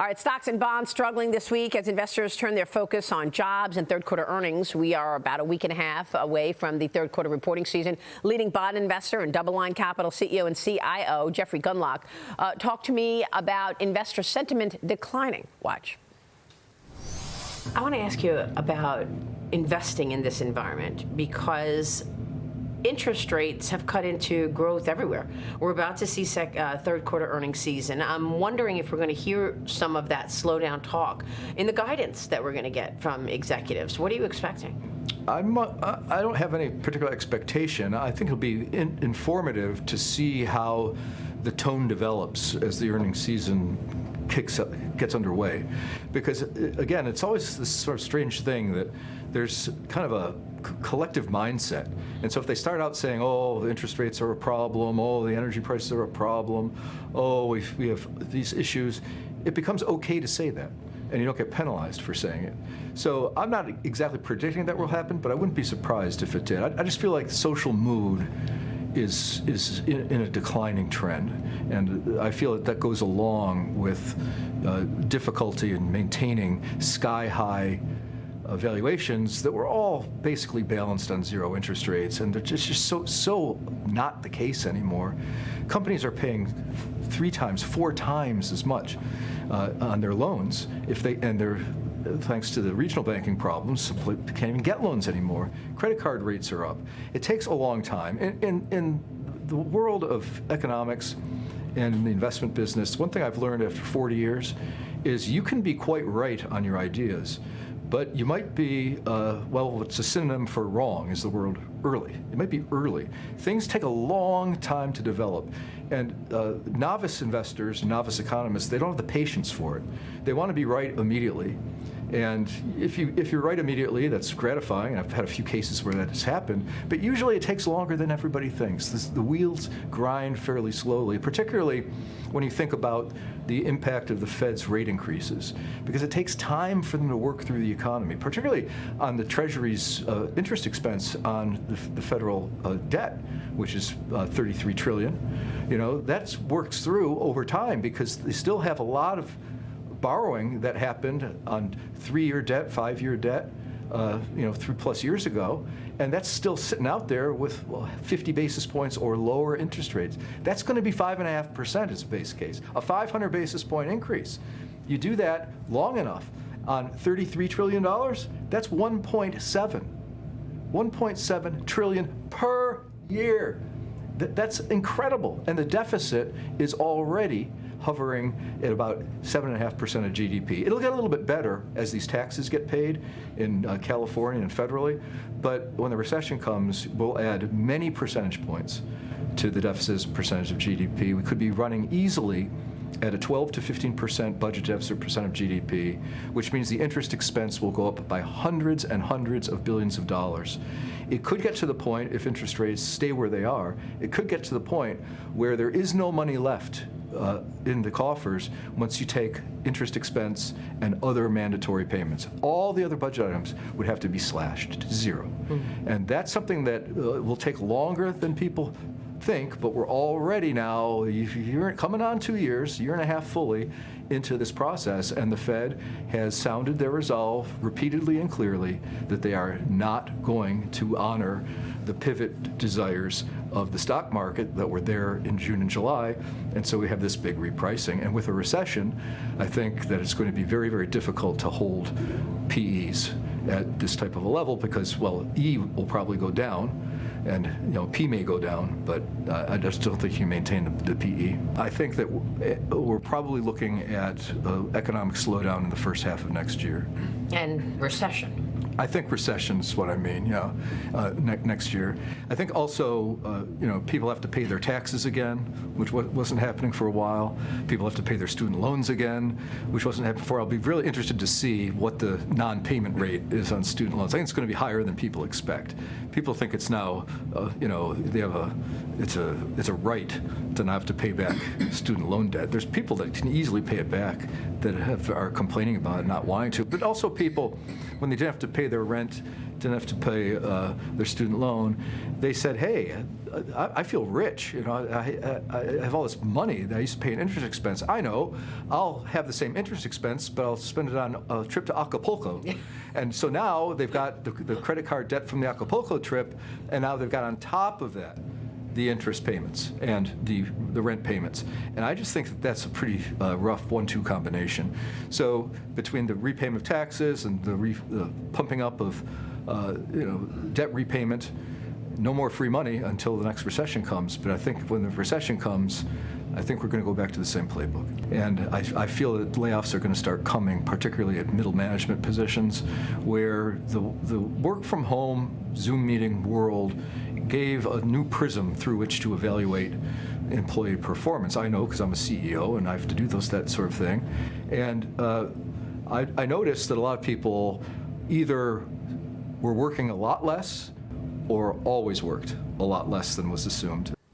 All right, stocks and bonds struggling this week as investors turn their focus on jobs and third quarter earnings. We are about a week and a half away from the third quarter reporting season. Leading bond investor and DoubleLine Capital CEO and CIO Jeffrey Gundlach talked to me about investor sentiment declining. Watch. I want to ask you about investing in this environment because interest rates have cut into growth everywhere. We're about to see third quarter earnings season. I'm wondering if we're going to hear some of that slowdown talk in the guidance that we're going to get from executives. What are you expecting? I don't have any particular expectation. I think it'll be informative to see how the tone develops as the earnings season gets underway. Because, again, it's always this sort of strange thing that there's kind of a collective mindset. And so if they start out saying, oh, the interest rates are a problem, oh, the energy prices are a problem, oh, we have these issues, it becomes okay to say that. And you don't get penalized for saying it. So I'm not exactly predicting that will happen, but I wouldn't be surprised if it did. I just feel like the social mood is in a declining trend. And I feel that goes along with difficulty in maintaining sky-high valuations that were all basically balanced on zero interest rates, and they're just so not the case anymore. Companies are paying 3 times, 4 times as much on their loans they're thanks to the regional banking problems, simply can't even get loans anymore. Credit card rates are up. It takes a long time. In the world of economics and the investment business, one thing I've learned after 40 years is you can be quite right on your ideas, but you might be, it's a synonym for wrong is the word early. It might be early. Things take a long time to develop. And novice investors, novice economists, they don't have the patience for it. They want to be right immediately. And if you're right immediately, that's gratifying. I've had a few cases where that has happened, but usually it takes longer than everybody thinks. The wheels grind fairly slowly, particularly when you think about the impact of the Fed's rate increases, because it takes time for them to work through the economy, particularly on the Treasury's interest expense on the federal debt, which is $33 trillion. You know, that works through over time because they still have a lot of borrowing that happened on 3-year debt, 5-year debt, 3+ years ago, and that's still sitting out there with 50 basis points or lower interest rates. That's going to be 5.5% as a base case, a 500 basis point increase. You do that long enough on $33 trillion, that's 1.7 trillion per year. That's incredible, and the deficit is already hovering at about 7.5% of GDP. It'll get a little bit better as these taxes get paid in California and federally, but when the recession comes, we'll add many percentage points to the deficit as a percentage of GDP. We could be running easily at a 12 to 15% budget deficit percent of GDP, which means the interest expense will go up by hundreds and hundreds of billions of dollars. It could get to the point, if interest rates stay where they are, it could get to the point where there is no money left in the coffers once you take interest expense and other mandatory payments. All the other budget items would have to be slashed to zero. And that's something that will take longer than people think, but we're already now, you're coming on 2 years, year and a half fully into this process, and the Fed has sounded their resolve repeatedly and clearly that they are not going to honor the pivot desires of the stock market that were there in June and July, and so we have this big repricing. And with a recession, I think that it's going to be very, very difficult to hold PEs at this type of a level because, E will probably go down, and P may go down, but I just don't think you maintain the PE. I think that we're probably looking at economic slowdown in the first half of next year. And recession. I think recession is what I mean, next year. I think also, people have to pay their taxes again, which wasn't happening for a while. People have to pay their student loans again, which wasn't happening before. I'll be really interested to see what the non-payment rate is on student loans. I think it's going to be higher than people expect. People think it's now, it's a right to not have to pay back student loan debt. There's people that can easily pay it back that are complaining about it, not wanting to, but also people, when they didn't have to pay pay their rent, didn't have to pay their student loan. They said, hey, I feel rich. You know, I have all this money that I used to pay an interest expense. I know I'll have the same interest expense, but I'll spend it on a trip to Acapulco. And so now they've got the credit card debt from the Acapulco trip, and now they've got on top of that the interest payments and the rent payments. And I just think that that's a pretty rough 1-2 combination. So between the repayment of taxes and the pumping up of debt repayment, no more free money until the next recession comes. But I think when the recession comes, I think we're going to go back to the same playbook. And I feel that layoffs are going to start coming, particularly at middle management positions, where the work from home Zoom meeting world gave a new prism through which to evaluate employee performance. I know because I'm a CEO and I have to do that sort of thing. And I noticed that a lot of people either were working a lot less or always worked a lot less than was assumed.